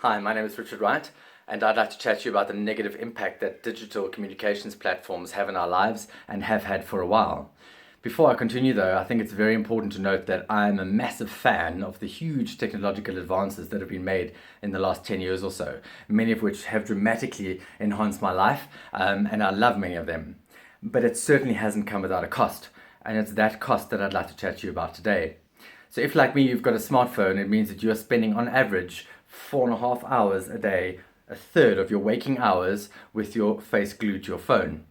Hi, my name is Richard Wright, and I'd like to chat to you about the negative impact that digital communications platforms have in our lives and have had for a while. Before I continue, though, I think it's very important to note that I'm a massive fan of the huge technological advances that have been made in the last 10 years or so, many of which have dramatically enhanced my life, and I love many of them. But it certainly hasn't come without a cost, and it's that cost that I'd like to chat to you about today. So if, like me, you've got a smartphone, it means that you're spending on average 4.5 hours a day, a third of your waking hours, with your face glued to your phone.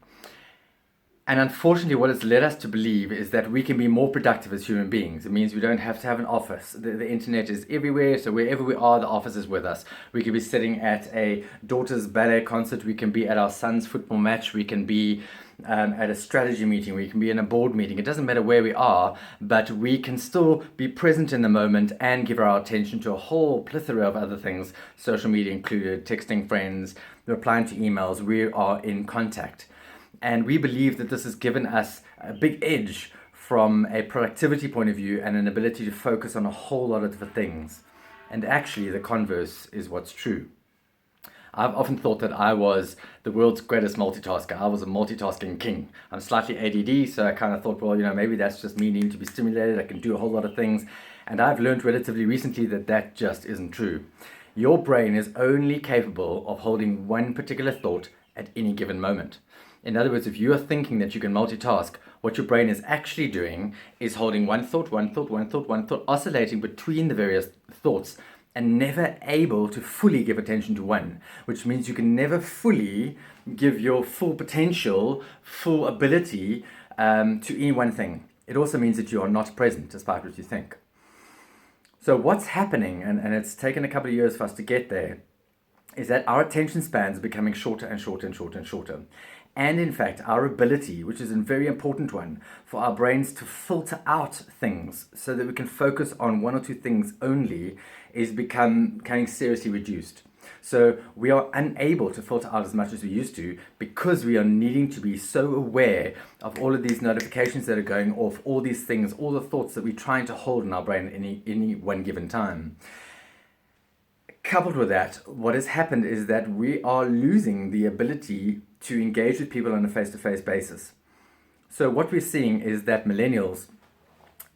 And unfortunately, what it's led us to believe is that we can be more productive as human beings. It means we don't have to have an office. The internet is everywhere, so wherever we are, the office is with us. We could be sitting at a daughter's ballet concert, we can be at our son's football match, we can be at a strategy meeting, we can be in a board meeting. It doesn't matter where we are, but we can still be present in the moment and give our attention to a whole plethora of other things, social media included, texting friends, replying to emails. We are in contact. And we believe that this has given us a big edge from a productivity point of view and an ability to focus on a whole lot of different things. And actually, the converse is what's true. I've often thought that I was the world's greatest multitasker. I was a multitasking king. I'm slightly ADD, so I kind of thought, well, maybe that's just me needing to be stimulated. I can do a whole lot of things. And I've learned relatively recently that that just isn't true. Your brain is only capable of holding one particular thought at any given moment. In other words, if you are thinking that you can multitask, what your brain is actually doing is holding one thought, oscillating between the various thoughts and never able to fully give attention to one, which means you can never fully give your full potential, full ability to any one thing. It also means that you are not present, despite what you think. So what's happening, and it's taken a couple of years for us to get there, is that our attention spans are becoming shorter and shorter and shorter and shorter. And in fact, our ability, which is a very important one, for our brains to filter out things so that we can focus on one or two things only, is becoming seriously reduced. So we are unable to filter out as much as we used to because we are needing to be so aware of all of these notifications that are going off, all these things, all the thoughts that we're trying to hold in our brain at any one given time. Coupled with that, what has happened is that we are losing the ability to engage with people on a face-to-face basis. So what we're seeing is that millennials,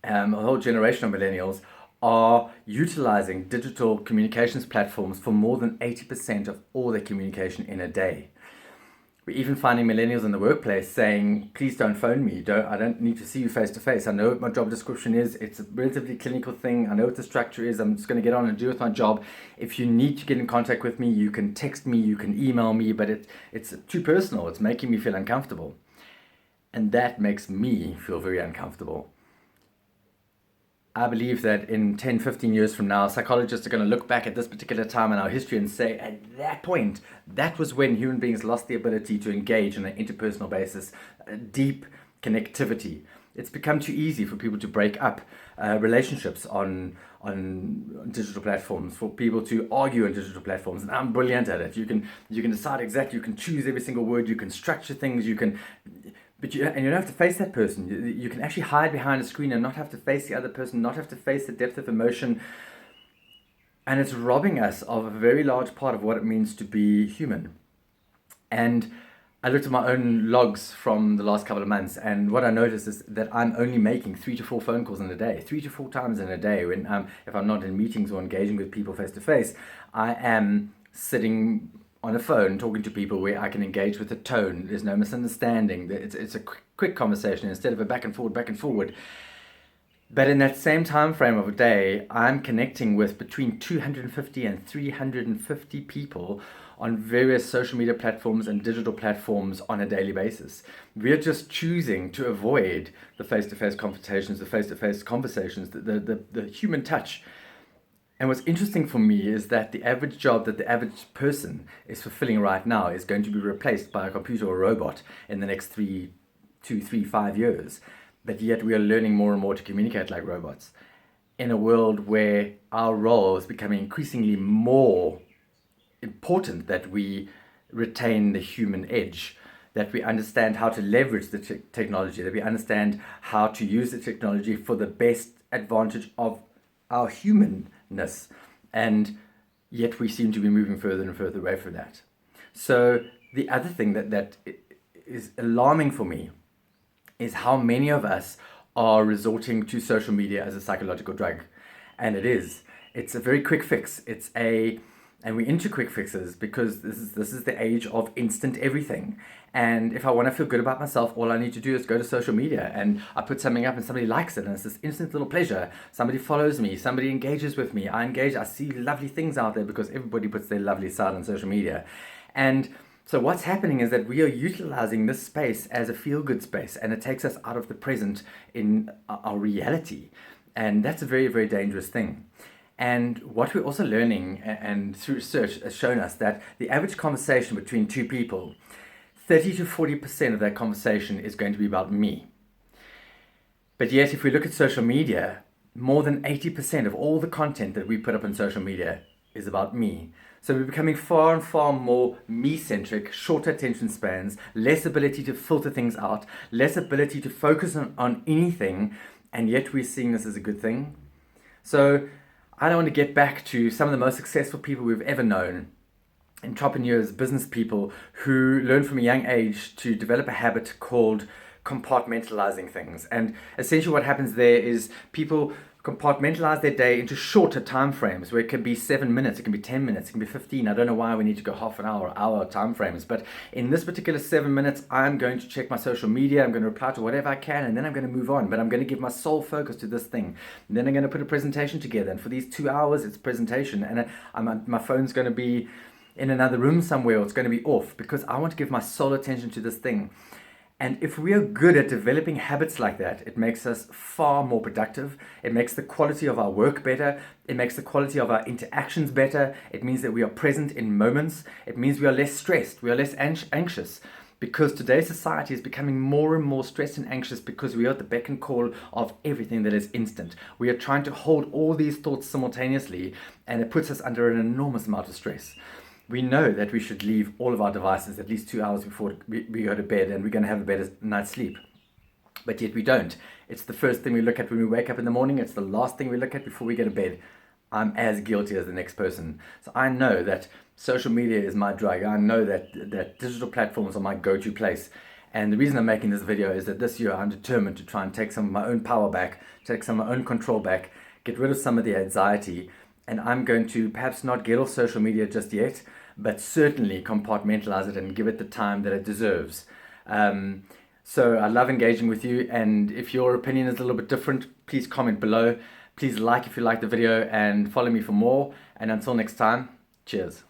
a whole generation of millennials, are utilizing digital communications platforms for more than 80% of all their communication in a day. We're even finding millennials in the workplace saying, please don't phone me. I don't need to see you face to face. I know what my job description is. It's a relatively clinical thing. I know what the structure is. I'm just going to get on and do with my job. If you need to get in contact with me, you can text me, you can email me, but it's too personal. It's making me feel uncomfortable. And that makes me feel very uncomfortable. I believe that in 10, 15 years from now, psychologists are going to look back at this particular time in our history and say, at that point, that was when human beings lost the ability to engage on an interpersonal basis, deep connectivity. It's become too easy for people to break up relationships on digital platforms, for people to argue on digital platforms, and I'm brilliant at it. You can decide exactly, you can choose every single word, you can structure things, But you don't have to face that person. You can actually hide behind a screen and not have to face the other person, not have to face the depth of emotion. And it's robbing us of a very large part of what it means to be human. And I looked at my own logs from the last couple of months, and what I noticed is that I'm only making 3 to 4 phone calls in a day, 3 to 4 times in a day. When if I'm not in meetings or engaging with people face to face, I am sitting on a phone talking to people where I can engage with a tone. There's no misunderstanding. It's a quick conversation instead of a back and forward. But in that same time frame of a day, I'm connecting with between 250 and 350 people on various social media platforms and digital platforms on a daily basis. We're just choosing to avoid the face-to-face confrontations, the face-to-face conversations, the human touch. And what's interesting for me is that the average job that the average person is fulfilling right now is going to be replaced by a computer or a robot in the next 2, 3, 5 years. But yet we are learning more and more to communicate like robots in a world where our role is becoming increasingly more important, that we retain the human edge, that we understand how to leverage the technology, that we understand how to use the technology for the best advantage of our humanness. And yet we seem to be moving further and further away from that. So the other thing that is alarming for me is how many of us are resorting to social media as a psychological drug. And it's a very quick fix. And we're into quick fixes because this is the age of instant everything. And if I want to feel good about myself, all I need to do is go to social media and I put something up and somebody likes it and it's this instant little pleasure. Somebody follows me, somebody engages with me, I engage, I see lovely things out there because everybody puts their lovely side on social media. And so what's happening is that we are utilizing this space as a feel-good space, and it takes us out of the present in our reality. And that's a very, very dangerous thing. And what we're also learning, and through research has shown us, that the average conversation between two people, 30 to 40% of that conversation is going to be about me. But yet, if we look at social media, more than 80% of all the content that we put up on social media is about me. So we're becoming far and far more me-centric, shorter attention spans, less ability to filter things out, less ability to focus on anything, and yet we're seeing this as a good thing. So I don't want to get back to some of the most successful people we've ever known, entrepreneurs, business people who learned from a young age to develop a habit called compartmentalizing things. And essentially what happens there is people compartmentalize their day into shorter time frames where it can be 7 minutes, it can be 10 minutes, it can be 15. I don't know why we need to go half an hour time frames, but in this particular 7 minutes, I'm going to check my social media, I'm going to reply to whatever I can, and then I'm going to move on, but I'm going to give my sole focus to this thing. And then I'm going to put a presentation together, and for these 2 hours, it's presentation, and my phone's going to be in another room somewhere, or it's going to be off, because I want to give my sole attention to this thing. And if we are good at developing habits like that, it makes us far more productive. It makes the quality of our work better. It makes the quality of our interactions better. It means that we are present in moments. It means we are less stressed. We are less anxious. Because today's society is becoming more and more stressed and anxious because we are at the beck and call of everything that is instant. We are trying to hold all these thoughts simultaneously, and it puts us under an enormous amount of stress. We know that we should leave all of our devices at least 2 hours before we go to bed, and we're going to have a better night's sleep. But yet we don't. It's the first thing we look at when we wake up in the morning. It's the last thing we look at before we go to bed. I'm as guilty as the next person. So I know that social media is my drug. I know that digital platforms are my go-to place. And the reason I'm making this video is that this year I'm determined to try and take some of my own power back, take some of my own control back, get rid of some of the anxiety. And I'm going to perhaps not get off social media just yet, but certainly compartmentalize it and give it the time that it deserves. So I love engaging with you, and if your opinion is a little bit different, please comment below. Please like if you like the video and follow me for more. And until next time, cheers.